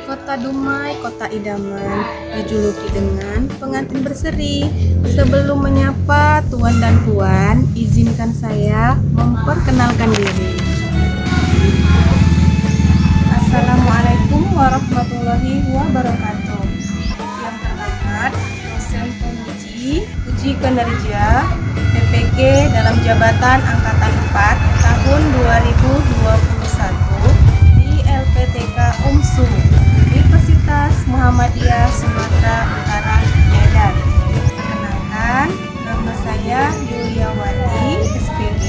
Kota Dumai, kota idaman, dijuluki dengan pengantin berseri. Sebelum menyapa tuan dan puan, izinkan saya memperkenalkan diri. Assalamualaikum warahmatullahi wabarakatuh. Yang terhormat, dosen penguji, uji kinerja PPG dalam jabatan Angkatan 4 tahun 2021 di LPTK UMSU, Universitas Muhammadiyah Sumatera Utara, Medan. Perkenalkan, nama saya Yuliawati, SPG.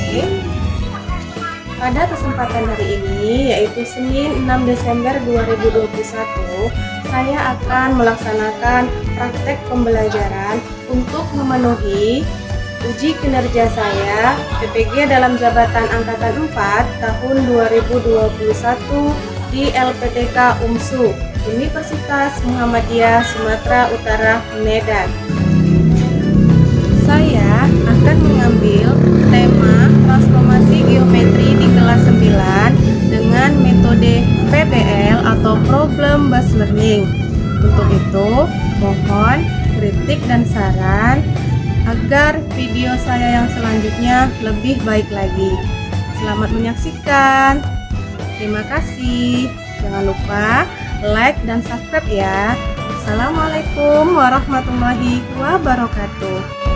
Pada kesempatan hari ini, yaitu Senin 6 Desember 2021, saya akan melaksanakan praktek pembelajaran untuk memenuhi uji kinerja saya PPG dalam jabatan Angkatan 4 tahun 2021 di LPTK UMSU, Universitas Muhammadiyah Sumatera Utara, Medan. Saya akan mengambil tema transformasi geometri di kelas 9 dengan metode PBL atau Problem Based Learning. Untuk itu, mohon kritik dan saran agar video saya yang selanjutnya lebih baik lagi. Selamat menyaksikan. Terima kasih. Jangan lupa like dan subscribe ya. Assalamualaikum warahmatullahi wabarakatuh.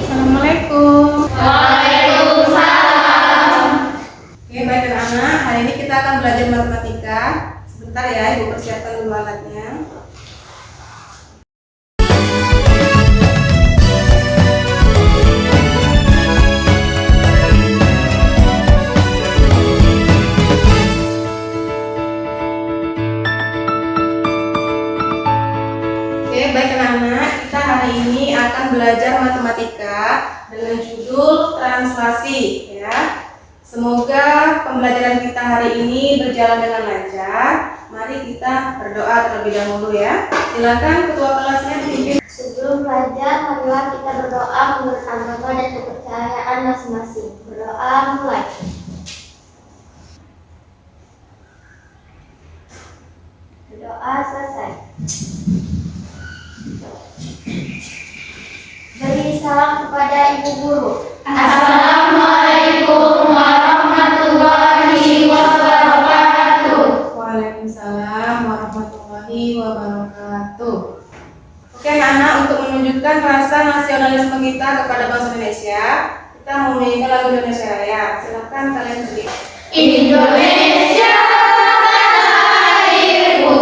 Assalamualaikum. Waalaikumsalam. Oke, baik anak-anak, hari ini kita akan belajar matematika. Sebentar ya, Ibu persiapkan dulu alatnya. Oke, baik anak-anak, kita hari ini akan belajar matematika dengan judul translasi ya. Semoga pembelajaran kita hari ini berjalan dengan lancar. Mari kita berdoa terlebih dahulu ya. Silakan ketua kelasnya dipimpin. Sebelum belajar, marilah kita berdoa menurut agama dan kepercayaan masing-masing. Berdoa mulai. Berdoa selesai. Beri salam kepada ibu guru. Assalamualaikum warahmatullahi wabarakatuh. Waalaikumsalam warahmatullahi wabarakatuh. Oke anak-anak, untuk menunjukkan rasa nasionalisme kita kepada bangsa Indonesia, kita mau menyanyikan lagu Indonesia Raya. Silakan kalian berdiri. Indonesia tanah airku,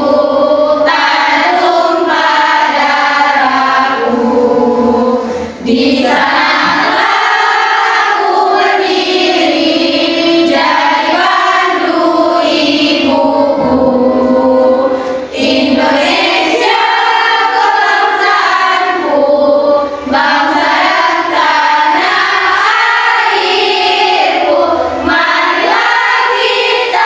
tanah tumpah darahku. Di sanalah aku berdiri, jadi pandu ibuku. Indonesia kebangsaanku, bangsa dan tanah airku. Marilah kita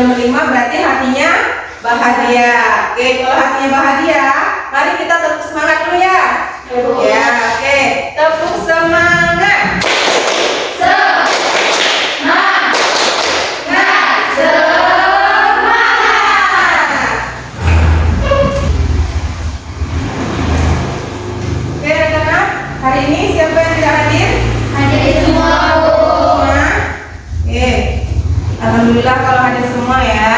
nomor 5 berarti hatinya bahagia. Oke, kalau hatinya bahagia, mari kita tepuk semangat dulu ya. Ya, oke. Tepuk semangat. Semangat. Oke, anak-anak, hari ini siapa yang tidak hadir? Hadir semua, Bu. Semua. Oke. Alhamdulillah kalau hadir semua ya.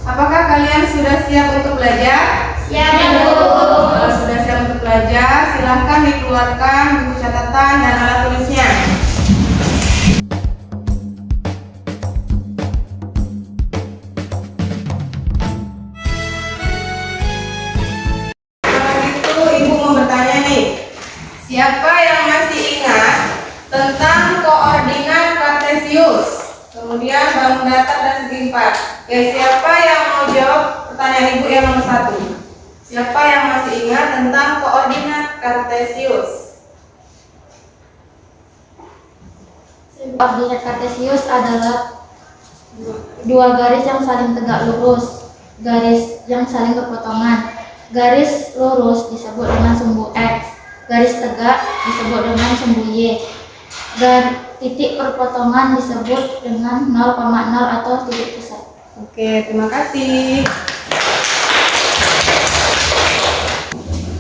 Apakah kalian sudah siap untuk belajar? Siap, Bu. Kalau sudah siap untuk belajar, silahkan dikeluarkan buku catatan dan alat tulisnya. Kalau gitu, Ibu mau bertanya nih, siapa yang masih ingat tentang koordinat kartesius? Kemudian bangun datar dan segi 4. Oke, siapa yang mau jawab pertanyaan Ibu yang nomor 1? Siapa yang masih ingat tentang koordinat kartesius? Koordinat kartesius adalah dua garis yang saling tegak lurus, garis yang saling berpotongan. Garis lurus disebut dengan sumbu X, garis tegak disebut dengan sumbu Y, dan titik perpotongan disebut dengan 0,0 atau titik pusat. Oke, terima kasih.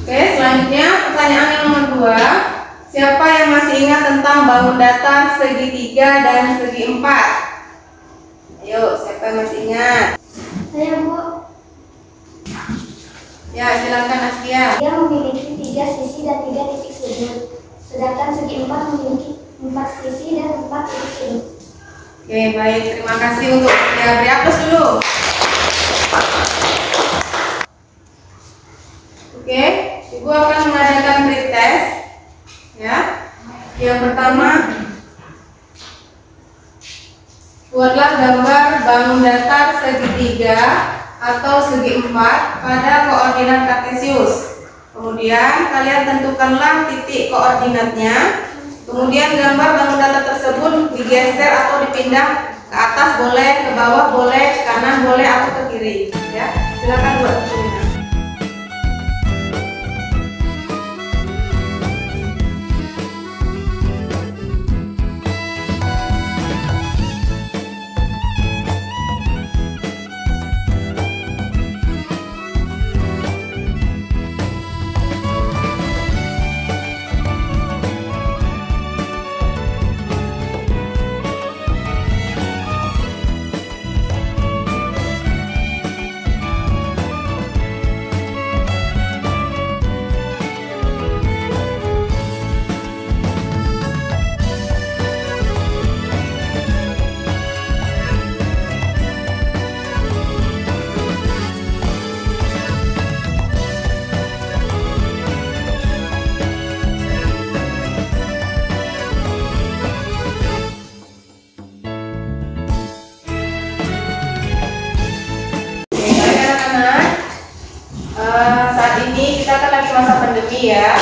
Oke, selanjutnya pertanyaan yang nomor 2. Siapa yang masih ingat tentang bangun datar segitiga dan segi 4? Ayo, siapa yang masih ingat? Saya, Bu. Ya, silakan Askia. Dia memiliki 3 sisi dan 3 titik sudut, sedangkan segi 4 memiliki 4 sisi dan 4 titik sudut. Oke, baik. Terima kasih untuk ya, beri aplaus dulu. Oke, Ibu akan mengadakan pretest. Ya. Yang pertama, buatlah gambar bangun datar segitiga atau segi 4 pada koordinat kartesius. Kemudian kalian tentukanlah titik koordinatnya. Kemudian gambar bangun datar tersebut digeser atau dipindah ke atas boleh, ke bawah boleh, ke kanan boleh atau ke kiri. Ya, silakan buat tulisan. Saat ini kita kan lagi masa pandemi ya,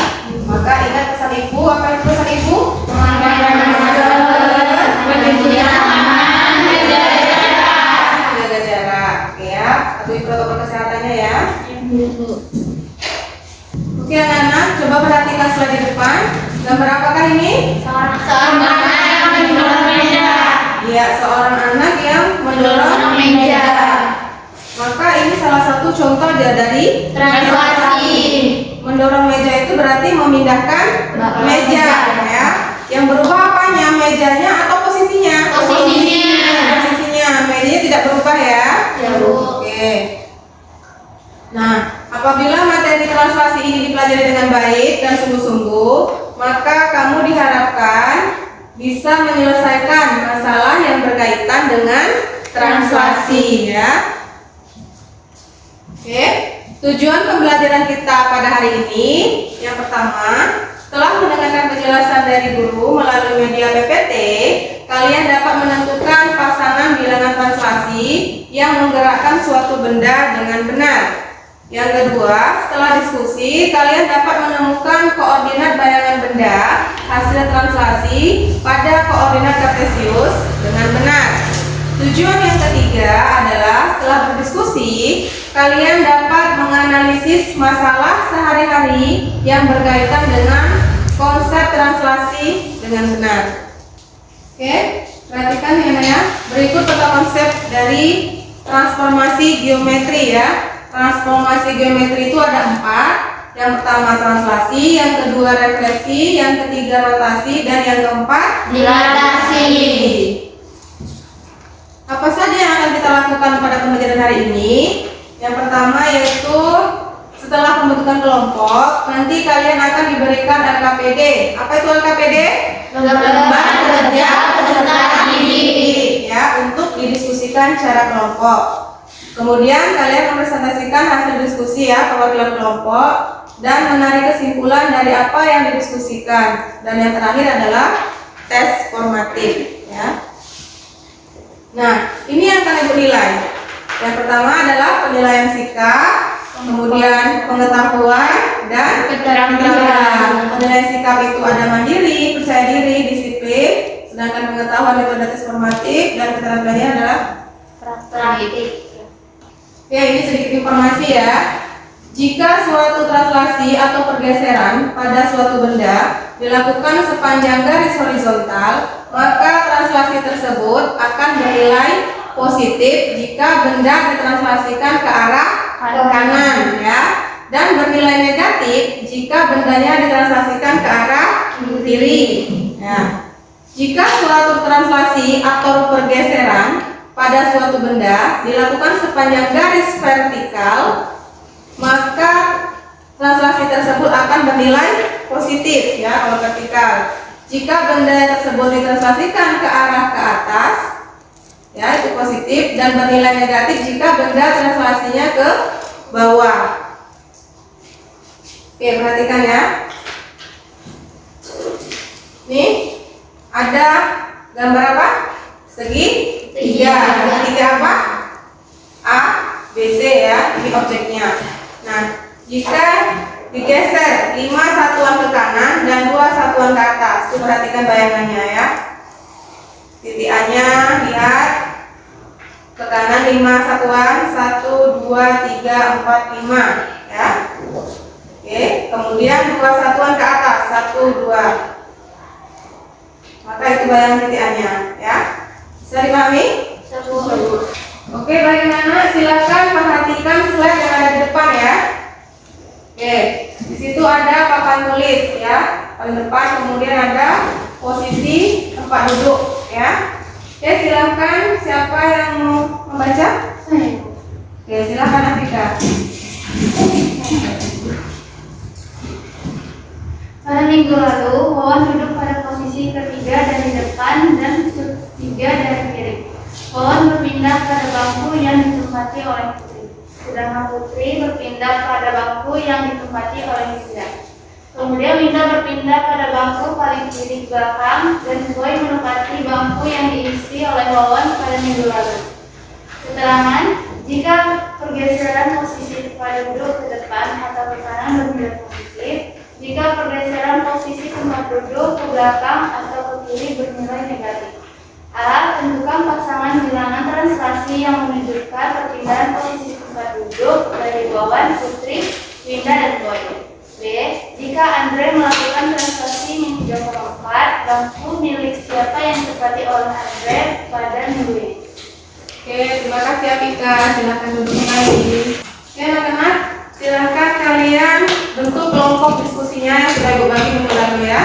maka ingat pesan Ibu. Apa itu pesan Ibu? Jaga jarak, ya. Patuhi protokol kesehatannya ya. Oke anak-anak, coba perhatikan slide di depan. Gambar apakah ini? Seorang anak yang mendorong meja. Ya, seorang anak yang mendorong meja. Maka ini salah satu contoh dari Translasi. mendorong meja itu berarti memindahkan meja ya. Yang berubah apanya? Mejanya atau posisinya? Posisinya. Posisinya. Mejanya tidak berubah ya. Ya, Bu. Oke. Nah, apabila materi translasi ini dipelajari dengan baik dan sungguh-sungguh, maka kamu diharapkan bisa menyelesaikan masalah yang berkaitan dengan translasi ya. Oke, tujuan pembelajaran kita pada hari ini yang pertama, setelah mendengarkan penjelasan dari guru melalui media PPT, kalian dapat menentukan pasangan bilangan translasi yang menggerakkan suatu benda dengan benar. Yang kedua, setelah diskusi, kalian dapat menemukan koordinat bayangan benda hasil translasi pada koordinat kartesius dengan benar. Tujuan yang ketiga adalah setelah berdiskusi, kalian dapat menganalisis masalah sehari-hari yang berkaitan dengan konsep translasi dengan benar. Oke, perhatikan ya. Berikut peta konsep dari transformasi geometri ya. Transformasi geometri itu ada 4. Yang pertama translasi, yang kedua refleksi, yang ketiga rotasi, dan yang keempat Dilatasi. Apa saja yang akan kita lakukan pada pembelajaran hari ini? Yang pertama yaitu setelah pembentukan kelompok, nanti kalian akan diberikan LKPD. Apa itu LKPD? Lembar kerja peserta didik. Ya, untuk didiskusikan secara kelompok. Kemudian kalian mempresentasikan hasil diskusi ya, perwakilan kelompok, dan menarik kesimpulan dari apa yang didiskusikan. Dan yang terakhir adalah tes formatif ya. Nah, ini yang akan ibu nilai. Yang pertama adalah penilaian sikap, kemudian pengetahuan dan keterampilan. Penilaian sikap itu ada mandiri, percaya diri, disiplin, sedangkan pengetahuan itu ada tes formatif, dan keterampilannya adalah Praktik. ya, ini sedikit informasi ya. Jika suatu translasi atau pergeseran pada suatu benda dilakukan sepanjang garis horizontal, maka translasi tersebut akan bernilai positif jika benda ditranslasikan ke arah kanan ya, dan bernilai negatif jika bendanya ditranslasikan ke arah kiri. Ya. Jika suatu translasi atau pergeseran pada suatu benda dilakukan sepanjang garis vertikal, maka translasi tersebut akan bernilai positif ya kalau vertikal. Jika benda tersebut ditranslasikan ke arah ke atas, ya itu positif, dan bernilai negatif jika benda translasinya ke bawah. Oke, perhatikan ya. Nih ada gambar apa? Segi tiga. Segitiga apa? A, B, C ya. Ini objeknya. Nah, jika digeser 5 satuan ke kanan dan 2 satuan ke atas, tuh perhatikan bayangannya ya. Titik A-nya lihat ke kanan 5 satuan, 1, 2, 3, 4, 5 ya. Oke, kemudian 2 satuan ke atas, 1, 2. Maka itu bayangan titik A-nya ya. Bisa dipahami? Oke, bagaimana? Silakan perhatikan slide yang ada di depan ya. Oke, di situ ada papan tulis ya, paling depan, kemudian ada posisi tempat duduk ya. Oke, silakan siapa yang mau membaca? Oke, silakan Afika. Pada minggu lalu, Wawan duduk pada posisi ketiga dari depan dan ketiga dari kiri. Wawan berpindah pada bangku yang ditempati oleh Putri, sedangkan Putri berpindah pada bangku yang ditempati oleh Winda. Kemudian Winda berpindah pada bangku paling kiri belakang, dan Boy menempati bangku yang diisi oleh Wawan pada minggu lalu. Keterangan: jika pergeseran posisi tempat duduk ke depan atau ke kanan bernilai positif, jika pergeseran posisi tempat duduk ke belakang atau ke kiri bernilai negatif. A. Tentukan pasangan bilangan translasi yang menunjukkan perpindahan posisi tempat duduk dari Wawan, Putri, Winda, dan Boy. B. Jika Andre melakukan translasi min 3,4, bangku milik siapa yang ditempati oleh Andre pada minggu ini? Oke, terima kasih Afika. Silakan duduk lagi. Oke, anak-anak, silakan kalian bentuk kelompok diskusinya yang sudah ibu bagi minggu lalu ya.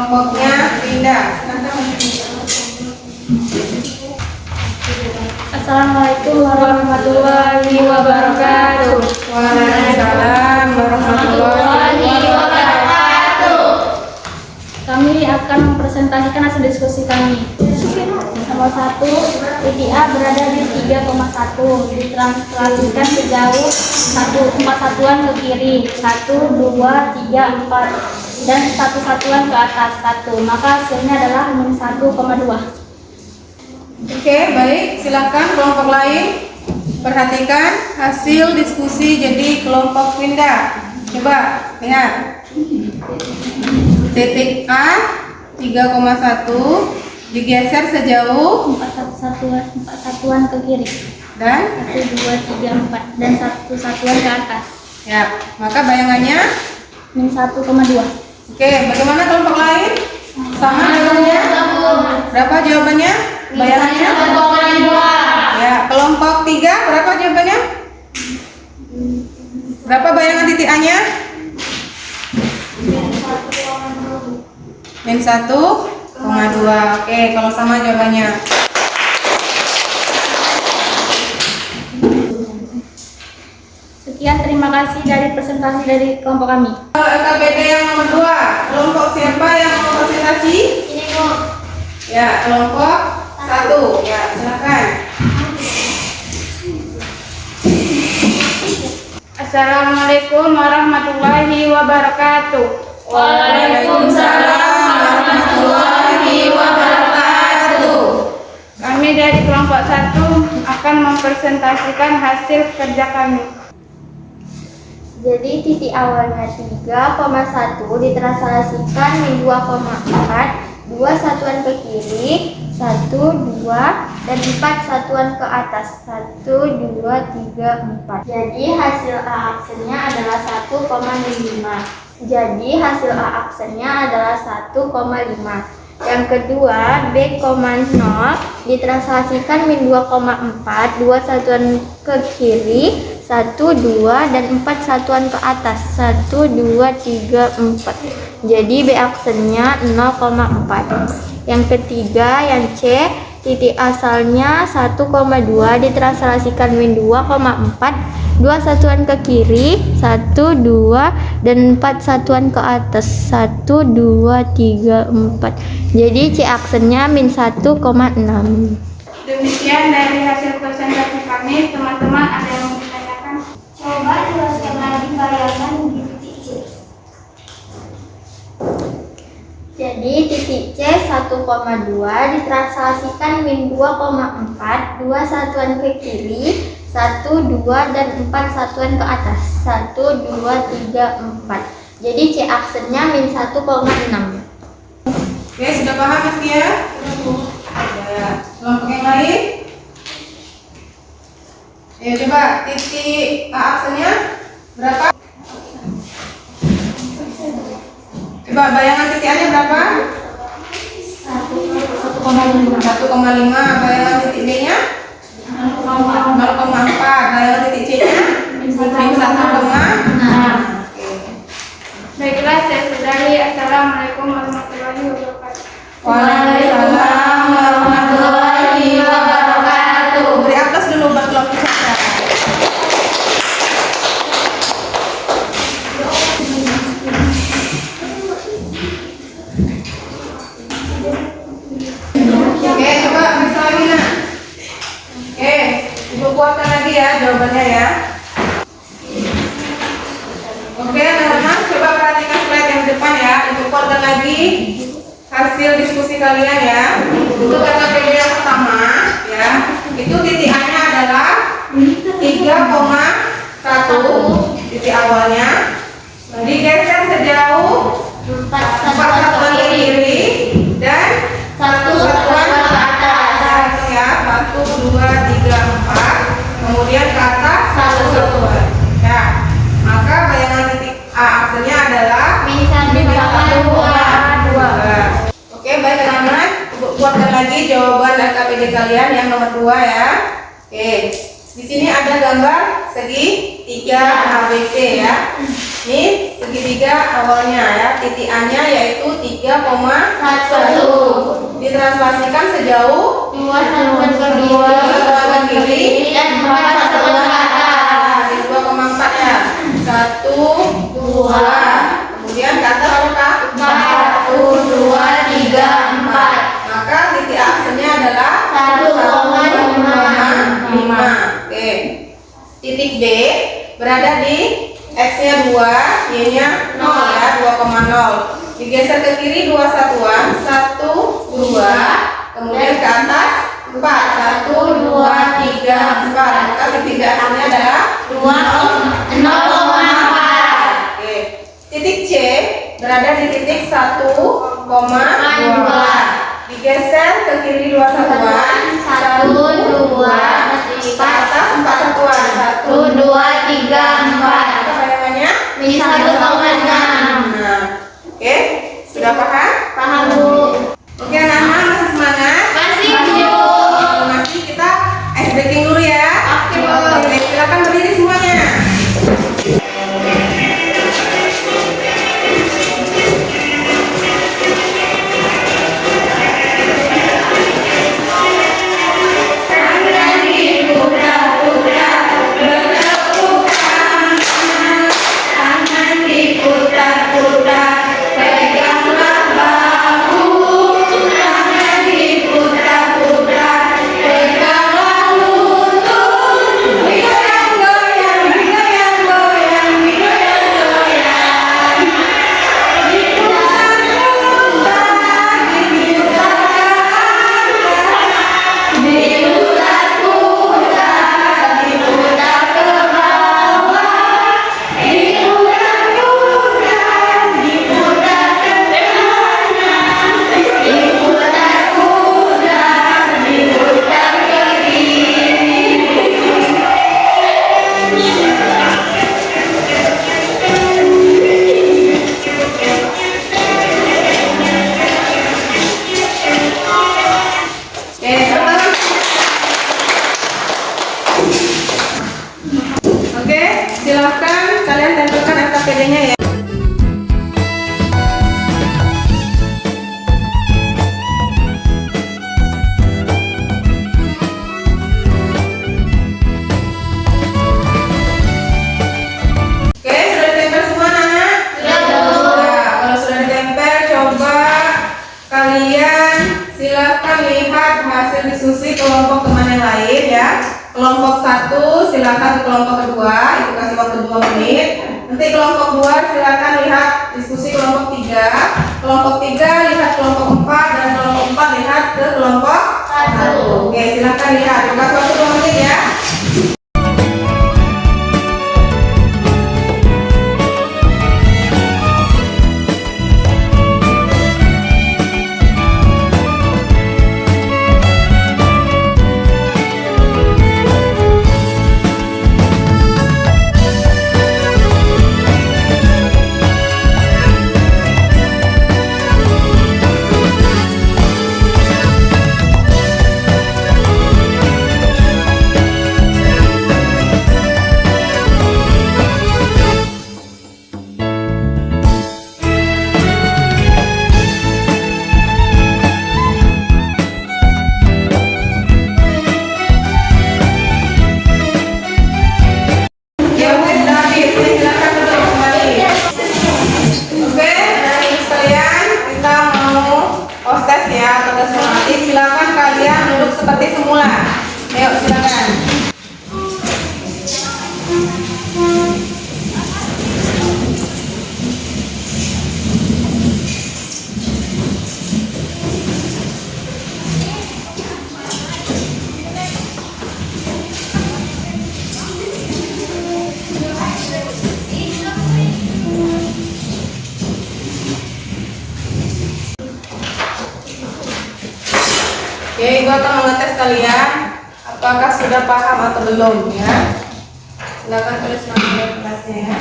kelompoknya pindah. Assalamualaikum warahmatullahi wabarakatuh. Waalaikumsalam warahmatullahi wabarakatuh. Kami akan mempresentasikan hasil diskusi kami. Nomor 1, titik A berada di 3,1, ditranslasikan sejauh 4 satuan ke kiri, 1, 2, 3, 4, dan 1 satuan ke atas 1. Maka hasilnya adalah min 1,2. Oke, baik. Silakan kelompok lain. Perhatikan hasil diskusi jadi kelompok pindah. Coba lihat. Titik A 3,1 digeser sejauh 4 satuan ke kiri, dan 1, 2, 3, 4, dan 1 satuan ke atas, ya, maka bayangannya min 1,2. oke. Bagaimana kelompok lain? Sama jawabannya? Berapa jawabannya? Bayangannya? 1,2. Ya, kelompok 3 berapa jawabannya? Berapa bayangan titik A-nya? Min 1,2. Oke, kalau sama jawabannya. Sekian, terima kasih dari presentasi dari kelompok kami. LKPD yang nomor 2, kelompok siapa yang mau presentasi? Ini Bu. Ya, kelompok 1. Ya, silakan. Assalamualaikum warahmatullahi wabarakatuh. Waalaikumsalam warahmatullahi wabarakatuh. Kami dari kelompok 1 akan mempresentasikan hasil kerja kami. Jadi titik awalnya 3,1 ditranslasikan min 2,4, 2 satuan ke kiri, 1, 2, dan 4 satuan ke atas, 1, 2, 3, 4. Jadi hasil A aksennya adalah 1,5. Jadi hasil A aksennya adalah 1,5. Yang kedua, B,0 ditranslasikan min 2,4, 2 satuan ke kiri, 1, 2, dan 4 satuan ke atas, 1, 2, 3, 4. Jadi B aksennya 0,4. Yang ketiga, yang C, titik asalnya 1,2 ditranslasikan min 2,4, 2 satuan ke kiri, 1, 2, dan 4 satuan ke atas, 1, 2, 3, 4. Jadi C aksennya min 1,6. Demikian dari hasil presentasi kami. Teman-teman ada yang mau ditanyakan? Coba jelaskan lagi bayangan di titik C. Jadi titik C 1,2 ditranslasikan min 2,4, 2 satuan ke kiri, 1, 2, dan 4 satuan ke atas, 1, 2, 3, 4. Jadi C aksennya min 1,6. Oke, sudah paham Mas Tia? Ya. Kelompok yang lain? Ya, coba titik A aksennya berapa? Coba bayangan titik A-nya berapa? 1,5. Bayangan titik B-nya? 0,4. Bayangan titik C-nya? Min 1,6. Baiklah, saya sudahi. Assalamualaikum warahmatullahi wabarakatuh. Waalaikumsalam warahmatullahi wabarakatuh. Beri aplaus dulu buat kelompok saya. Oke, coba bisa lagi nah. Oke, ibu kuatkan lagi ya jawabannya ya. Oke, teman-teman, coba perhatikan slide yang depan ya. Ibu kuatkan lagi hasil diskusi kalian ya. Untuk LKPD yang pertama ya, itu titik A-nya adalah 3,1 titik awalnya, digeser sejauh 4 satuan ke kiri dan 1 satuan ke atas ya, 1, 2, 3, 4, kemudian ke atas 1 satuan ya. Maka bayangan titik A aksennya adalah Min 1,2. Oke, baik teman-teman, buatkan lagi jawaban LKPD kalian yang nomor 2 ya. Oke, di sini ada gambar segi 3 ABC ya. Ini segitiga awalnya ya, titik A-nya yaitu 3,1. Ditranslasikan sejauh 2 satuan ke 2 satuan ke kiri dan 4 satuan ke atas. di 2,4 ya. 1, 2, kemudian ke atas apakah? 1, 2, 3, 4. Maka titik aksennya adalah 1,5. Oke. Titik B berada di X-nya 2, Y-nya 0 ya, 2,0. Digeser ke kiri 2 satuan, 1, 2, kemudian ke atas 4, 1, 2, 3, 4. Maka titik aksennya adalah 0,4. Oke. Titik C berada di titik 1,2. Digeser ke kiri 2 satuan, 1, 2, ke atas 4 satuan, 1, 2, 3, 4. Apa bayangannya? Bisa 1,6. Nah, oke, sudah paham? Paham, Bu? Oke, anak-anak masih semangat? Masih, Bu. Masih kita ice breaking dulu ya. Oke, Bu. Oke, silakan berdiri semuanya. Oke, silakan kalian tempelkan FKPD-nya ya. Oke, sudah ditempel semua anak? Sudah, Bu. Sudah. Kalau sudah ditempel, coba kalian silakan lihat hasil diskusi kelompok teman yang lain ya. Kelompok 1 silakan ke kelompok kedua, itu kasih waktu 2 menit. Nanti kelompok 2 silakan lihat diskusi kelompok 3. Kelompok 3 lihat kelompok 4 dan kelompok 4 lihat ke kelompok 1. Oke, silakan lihat. Kasih waktu 2 menit ya. Ya wes sudah habis, ini silakan duduk kembali. Oke, anak-anak sekalian, kita mau tes ya, atau tes matematik. Silakan kalian duduk seperti semula. Ayo silakan. Oke, ibu akan mengetes kalian apakah sudah paham atau belum ya. Silakan tulis nama kelasnya ya.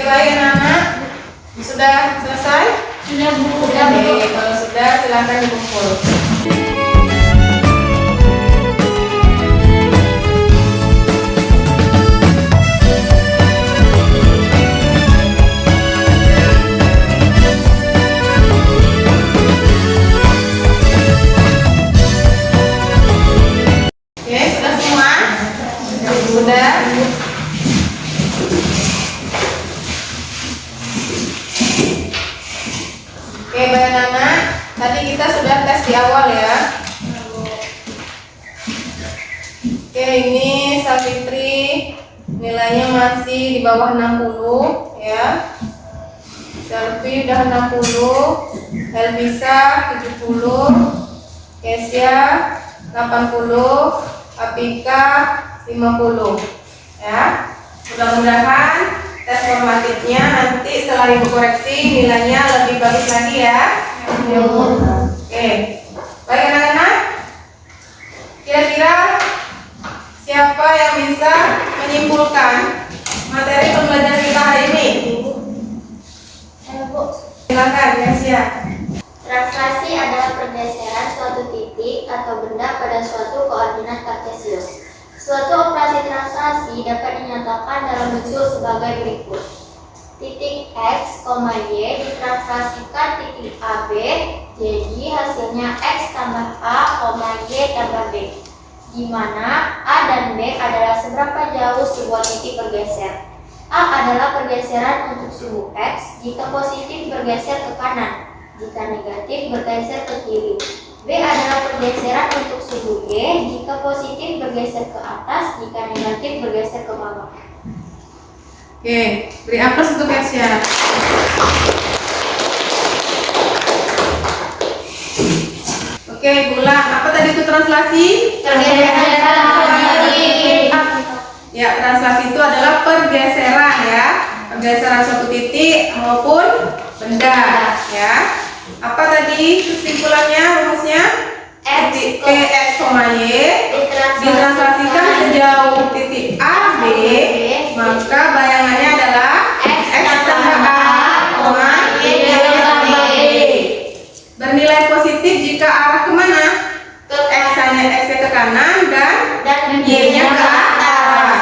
baik anak-anak. Sudah selesai? Sudah Bu. Oke, kalau sudah silakan dikumpul. Oke, sudah semua? Sudah. Oke, baik anak. Tadi kita sudah tes di awal ya. Oke, ini Savitri nilainya masih di bawah 60 ya. Selvi udah 60, Elvisa 70, Kesia 80, Apika 50 ya. Mudah-mudahan tes formatifnya nanti setelah ibu koreksi nilainya lebih bagus lagi ya. Oke, baik anak-anak. Kira-kira siapa yang bisa menyimpulkan materi pembelajaran kita hari ini? Bu. Silakan Kesia. Translasi adalah pergeseran suatu titik atau benda pada suatu koordinat kartesius. Suatu operasi translasi dapat dinyatakan dalam bentuk sebagai berikut. Titik X, Y ditranslasikan titik AB, jadi hasilnya X tambah A, Y tambah B, di mana A dan B adalah seberapa jauh sebuah titik bergeser. A adalah pergeseran untuk suhu X, jika positif bergeser ke kanan, jika negatif bergeser ke kiri. B adalah pergeseran untuk suhu Y, jika positif bergeser ke atas, jika negatif bergeser ke bawah. Oke, beri aplaus untuk Kesia. Oke, Bulan, apa tadi itu translasi? Ya, translasi itu adalah pergeseran ya. Pergeseran suatu titik maupun benda ya. Apa tadi kesimpulannya, rumusnya? Titik P, X, Y ditranslasikan sejauh titik A, B, maka bayangannya adalah X tambah A, Y tambah B. Bernilai positif jika arah kemana? X-nya ke kanan dan Y-nya ke atas.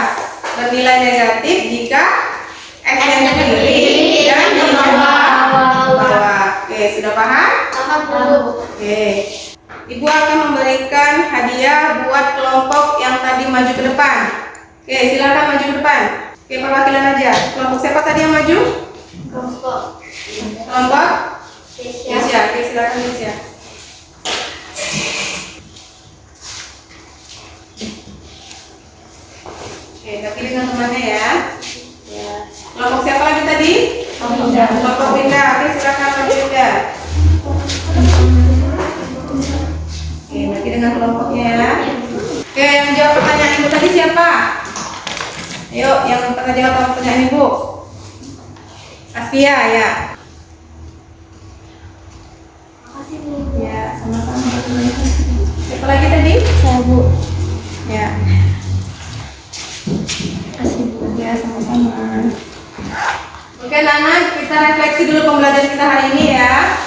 Bernilai negatif jika X-nya ke kiri dan Y-nya ke bawah. Oke, sudah paham? Oke. Ibu akan memberikan hadiah buat kelompok yang tadi maju ke depan. Oke, silakan maju ke depan. Oke, perwakilan aja. Kelompok siapa tadi yang maju? Kelompok Kesia. Oke, silakan Kesia. Oke, tapi dengan temannya ya. Kelompok siapa lagi tadi? Kelompok Winda. Oke, silakan maju Winda. Oke, nanti dengan kelompoknya ya. Oke, yang jawab pertanyaan ibu tadi siapa? Ayo, yang pernah jawab pertanyaan ibu. Asia ya. Makasih Bu. Ya, sama-sama. Siapa lagi tadi? Saya Bu. Ya. Makasih Bu. Ya, sama-sama. Oke, anak-anak, kita refleksi dulu pembelajaran kita hari ini ya.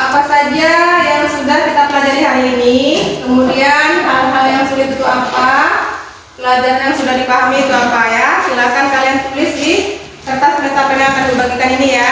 Apa saja yang sudah kita pelajari hari ini, kemudian hal-hal yang sulit itu apa, pelajaran yang sudah dipahami itu apa ya. Silakan kalian tulis di kertas penetapan yang akan dibagikan ini ya.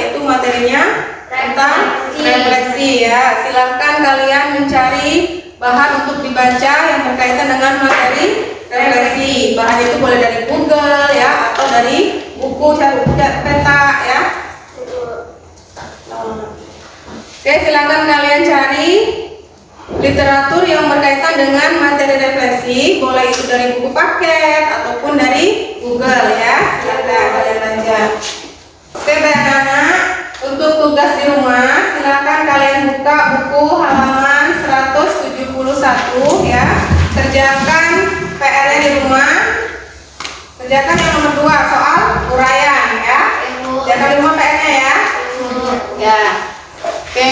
yaitu materinya tentang refleksi ya. Silakan kalian mencari bahan untuk dibaca yang berkaitan dengan materi refleksi. Bahan itu boleh dari Google ya, atau dari buku peta ya. Oke, silakan kalian cari literatur yang berkaitan dengan materi refleksi, boleh itu dari buku paket ataupun dari Google ya. Silakan kalian baca. Oke, anak-anak, untuk tugas di rumah silakan kalian buka buku halaman 171 ya. Kerjakan PR-nya di rumah. Kerjakan yang nomor 2 soal uraian ya. Kerjakan di rumah PR-nya ya. Ya. Oke.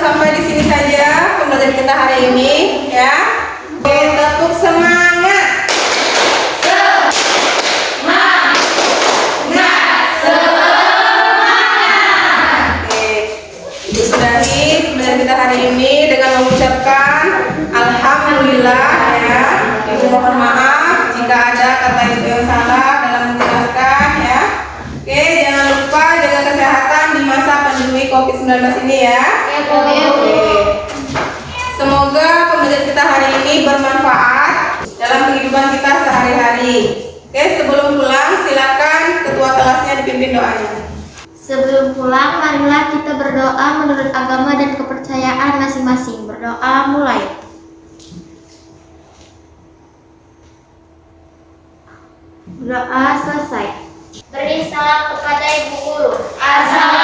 Sampai di sini saja pembelajaran kita hari ini ya. Oke, tepuk semangat. Oke, Ibu sudahi pembelajaran kita hari ini dengan mengucapkan alhamdulillah ya. Ibu mohon maaf jika ada kata yang salah dalam menjelaskan ya. Oke, jangan lupa jaga kesehatan di masa pandemi COVID-19 ini ya. Oke. Semoga pembelajaran kita hari ini bermanfaat dalam kehidupan kita sehari-hari. Oke, sebelum pulang silakan ketua kelasnya dipimpin doanya. Sebelum pulang, marilah kita berdoa menurut agama dan kepercayaan masing-masing. Berdoa mulai. Doa selesai. Beri salam kepada ibu guru. Assalamualaikum.